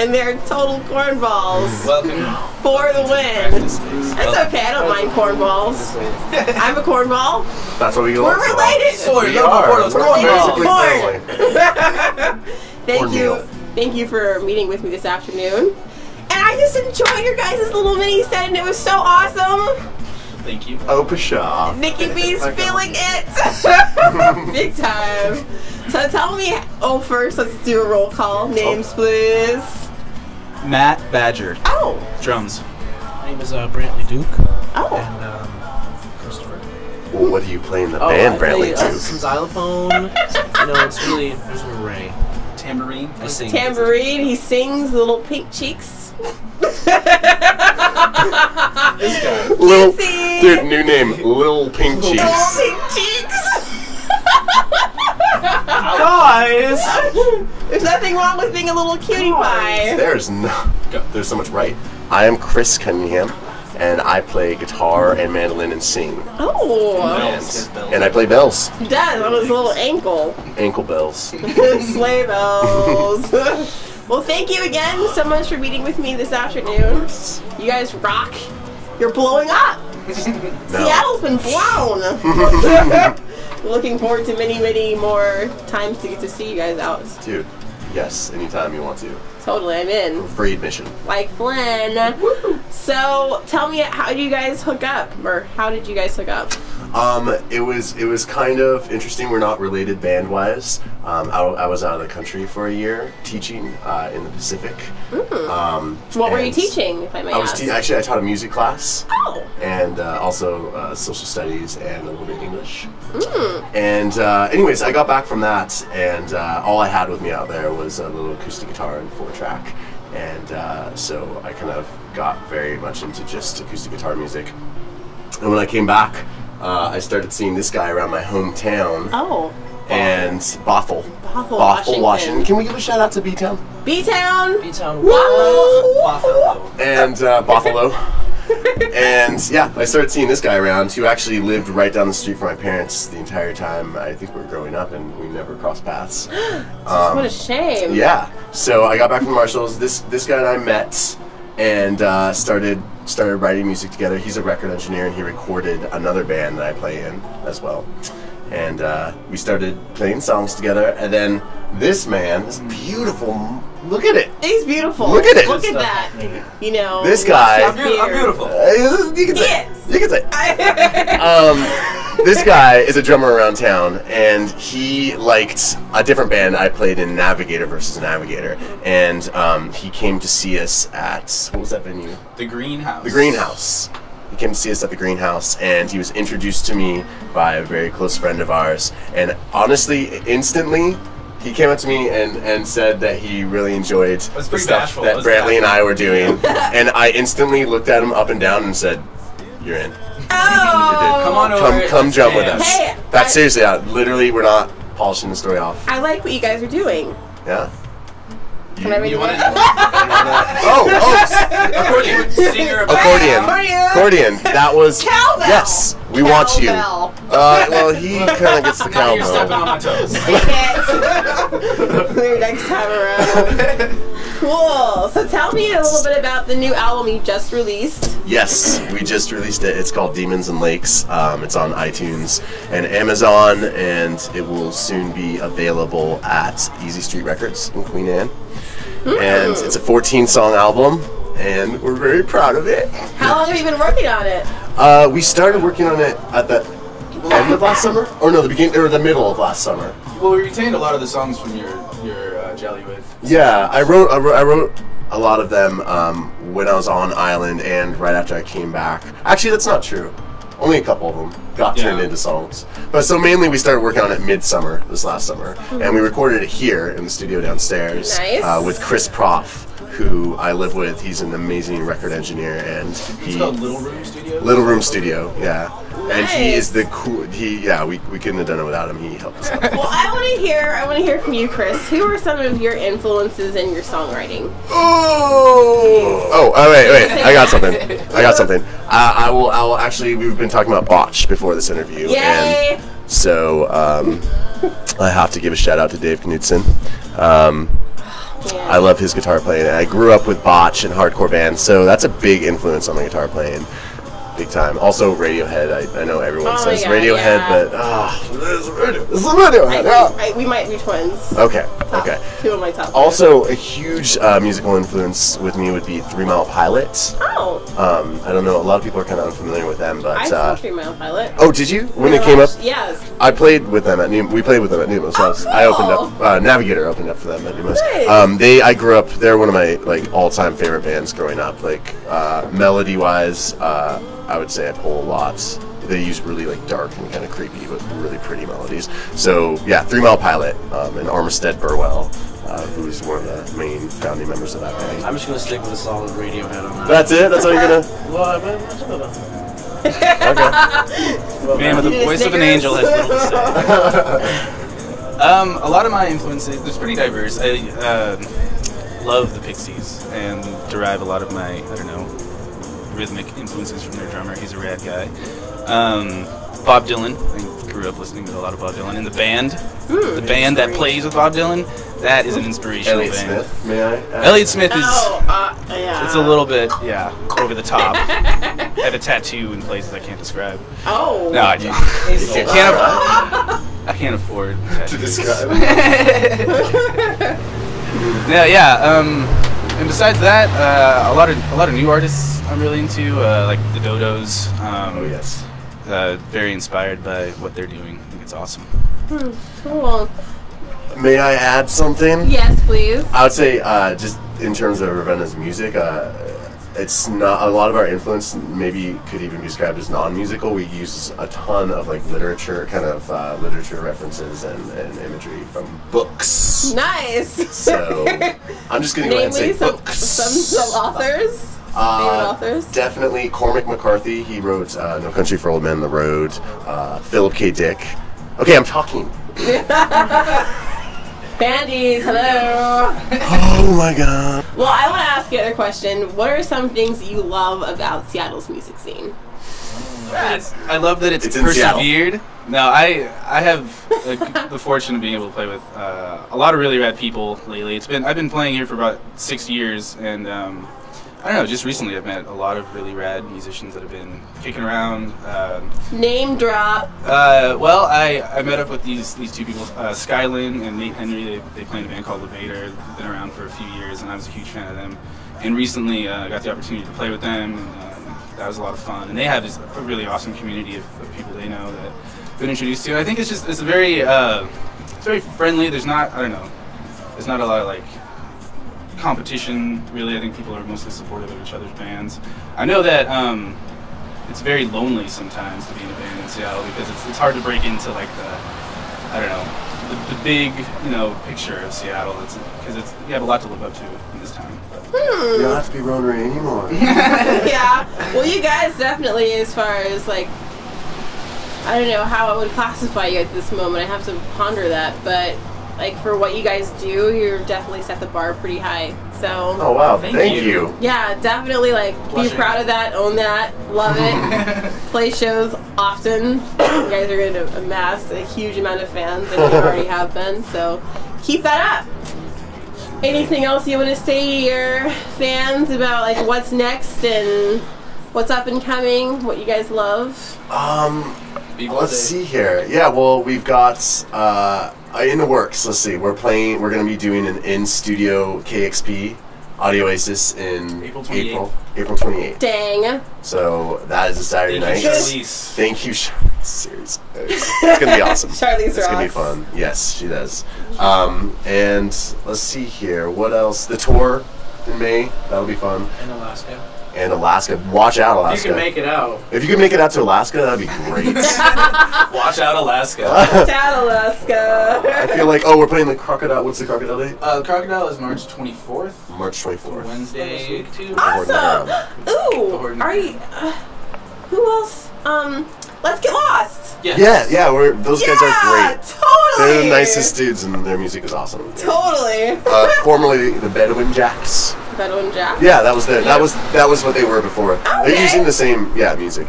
and they're total cornballs. Welcome. For the win. It's okay, I don't mind cornballs. I'm a cornball. That's what we We're related. We are. We're Thank you for meeting with me this afternoon. And I just enjoyed your guys' little mini set, and it was so awesome. Thank you. Oh, pshaw. Nikki B's feeling it. Big time. So tell me, first let's do a roll call. Names, please. Matt Badger. Oh. Drums. My name is Brantley Duke. Oh. And Christopher. Well, what do you play in the band, Brantley Duke? Some xylophone. It's really, there's an array. Tambourine. I sing. Tambourine. He sings Little Pink Cheeks. Little, dude, new name, Little Pink Cheeks. Little Pink Cheeks. Guys! There's nothing wrong with being a little cutie pie. There's so much right. I am Chris Cunningham, and I play guitar and mandolin and sing. Oh. And I play bells. He does on his little ankle. Ankle bells. Sleigh bells. Well, thank you again so much for meeting with me this afternoon. You guys rock. You're blowing up. Seattle's been blown. Looking forward to many, many more times to get to see you guys out. Dude, yes, anytime you want to. Totally, I'm in. Free admission. Like Flynn. So, tell me, how did you guys hook up? Or how did you guys hook up? It was kind of interesting. We're not related band-wise. I was out of the country for a year teaching in the Pacific. What were you teaching, if I may ask? Actually, I taught a music class. Oh. And also social studies and a little bit of English. And anyways, I got back from that, and all I had with me out there was a little acoustic guitar and 4-track. And so I kind of got very much into just acoustic guitar music. And when I came back, I started seeing this guy around my hometown. Oh. And Bothell, Washington. Can we give a shout out to B-Town? B-Town. B-Town. Buffalo. And Buffalo. And yeah, I started seeing this guy around who actually lived right down the street from my parents the entire time I think we were growing up, and we never crossed paths. What a shame. Yeah. So I got back from Marshall's. This guy and I met and started writing music together. He's a record engineer, and he recorded another band that I play in as well. And we started playing songs together, and then this man, this beautiful, look at it. He's beautiful. Look at it. Look at that. You know. This guy. I'm beautiful. You can say. You can say. This guy is a drummer around town, and he liked a different band I played in, Navigator versus Navigator, and he came to see us at, what was that venue? The Greenhouse. The Greenhouse. He came to see us at the Greenhouse, and he was introduced to me by a very close friend of ours, and honestly, instantly, he came up to me and said that he really enjoyed the stuff that Brantley and I were doing, and I instantly looked at him up and down and said, "You're in. Oh. Come on over. Come jump with us." Hey, That's seriously, literally, we're not polishing the story off. I like what you guys are doing. Yeah. Can I read You want it? accordion. Singer. Accordion. That was. Cowbell. Yes, we want you. Cowbell. Well, he kind of gets the Now you're stepping on cowbell. my toes. Maybe next time around. Cool. So tell me a little bit about the new album you just released. Yes, we just released it. It's called Demons and Lakes. It's on iTunes and Amazon, and it will soon be available at Easy Street Records in Queen Anne. And it's a 14-song album, and we're very proud of it. How long have you been working on it? We started working on it at the end of last summer, or no, the beginning or the middle of last summer. Well, we retained a lot of the songs from your Jelly With. Yeah, I wrote a lot of them when I was on island and right after I came back. Actually, that's not true. Only a couple of them got turned into songs. But so mainly we started working on it midsummer, this last summer. And we recorded it here in the studio downstairs. Nice. With Chris Proff, who I live with. He's an amazing record engineer, and It's called Little Room Studio? Little Room Studio, yeah. Nice. And he is the cool, we couldn't have done it without him. He helped us out. Well, I want to hear from you, Chris. Who are some of your influences in your songwriting? Oh, wait. I got something. I will actually, we've been talking about Botch before this interview. Yay! And so, I have to give a shout out to Dave Knudsen. Yeah. I love his guitar playing. I grew up with botch and hardcore bands, so that's a big influence on my guitar playing. Big time. Also, Radiohead. I know everyone says God, Radiohead, yeah. but this is Radiohead. We might be twins. Okay, okay. Two of my top. Also, a huge musical influence with me would be 3 Mile Pilot. Oh. I don't know. A lot of people are kind of unfamiliar with them, but I saw 3 Mile Pilot. oh, did you? When it came up? Yes. I played with them at we played with them at Numos. Oh, I opened cool. up. Navigator opened up for them at Numos. Nice. I grew up. They're one of my all-time favorite bands growing up. Melody-wise, I would say I pull a lot. They use really dark and kind of creepy, but really pretty melodies. So yeah, 3 Mile Pilot and Armistead Burwell, who's one of the main founding members of that band. I'm just gonna stick with a solid Radiohead on that. That's it. That's all you're gonna. Well, I mean, I don't know. Okay. Man with the voice of an angel has little to say. A lot of my influences, it's pretty diverse. I love the Pixies and derive a lot of my, rhythmic influences from their drummer. He's a rad guy. Bob Dylan. I grew up listening to a lot of Bob Dylan. And the band, that plays with Bob Dylan, that is an inspirational Elliott band. Smith, may I? Elliott Smith is, yeah. it's a little bit, over the top. I have a tattoo in places I can't describe. Oh. No, I can't afford To describe. No, and besides that, a lot of new artists I'm really into, like the Dodos. Oh yes. Very inspired by what they're doing. I think it's awesome. Cool. May I add something? Yes, please. I would say, just in terms of Ravenna's music, it's not a lot of our influence. Maybe could even be described as non-musical. We use a ton of literature, literature references and imagery from books. Nice. So I'm just gonna go ahead and say Namely, books. some authors. Favorite authors. Definitely Cormac McCarthy. He wrote No Country for Old Men on the Road. Philip K. Dick. Okay, I'm talking. Bandies, hello. Oh my god. Well, I want to ask you another question. What are some things that you love about Seattle's music scene? I love that it's in Seattle. persevered. No, I have the fortune of being able to play with a lot of really rad people lately. I've been playing here for about 6 years, and I don't know, just recently I've met a lot of really rad musicians that have been kicking around. Name drop. Well, I met up with these two people, Skylin and Nate Henry. They play in a band called Levator. They've been around for a few years, and I was a huge fan of them. And recently got the opportunity to play with them, and that was a lot of fun. And they have just a really awesome community of people they know that I've been introduced to. And I think it's a very, it's very friendly. There's not a lot of competition, really. I think people are mostly supportive of each other's bands. I know that it's very lonely sometimes to be in a band in Seattle because it's hard to break into the big picture of Seattle. Because you have a lot to live up to in this town. You don't have to be Rotary anymore. Yeah. Well, you guys definitely, as far as I don't know how I would classify you at this moment. I have to ponder that, but for what you guys do, you're definitely set the bar pretty high. So. Oh wow! Thank you. Yeah, definitely. Be proud of that. Own that. Love it. Play shows often. You guys are going to amass a huge amount of fans, and you already have been. So keep that up. Anything else you want to say to your fans about what's next and what's up and coming? What you guys love? Let's see here. Yeah, well, we've got in the works. Let's see. We're going to be doing an in-studio KXP Audio Oasis in April 28th. Dang. So that is a Saturday night. Charlize. Thank you, Charlize. Seriously, it's gonna be awesome. Charlize It's gonna be rocks. fun. Yes, she does. And let's see here. What else? The tour in May. That'll be fun. In Alaska. And Alaska. Watch out, Alaska. You can make it out. If you can make it out to Alaska, that'd be great. Watch out, Alaska. Down Alaska. I feel we're playing the Crocodile. What's the Crocodile date? The Crocodile is March 24th. March 24th. Wednesday, too. Awesome. Ooh. Are you? Who else? Let's Get Lost. Yes. Yeah. Those guys are great. Totally. They're the nicest dudes, and their music is awesome. Totally. Formerly the Bedouin Jacks. Bedouin Jack. Yeah, that was what they were before. They're using the same music.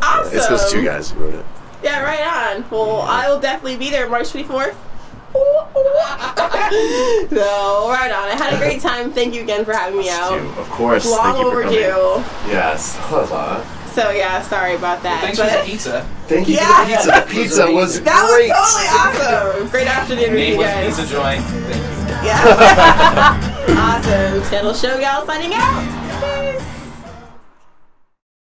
Awesome. It's those two guys who wrote it. Yeah, right on. Well, I will definitely be there March 24th. Ooh, So, right on. I had a great time. Thank you again for having me out. Of course. Long Thank you for overdue. coming. Yes. So, yeah, sorry about that. Thanks for the pizza. Thank you Yeah. for the pizza. The pizza was That great. was totally awesome. Great afternoon with you Name was guys. Pizza Joint. Thank you. Yeah. Awesome. Channel Show Gal signing out. Peace.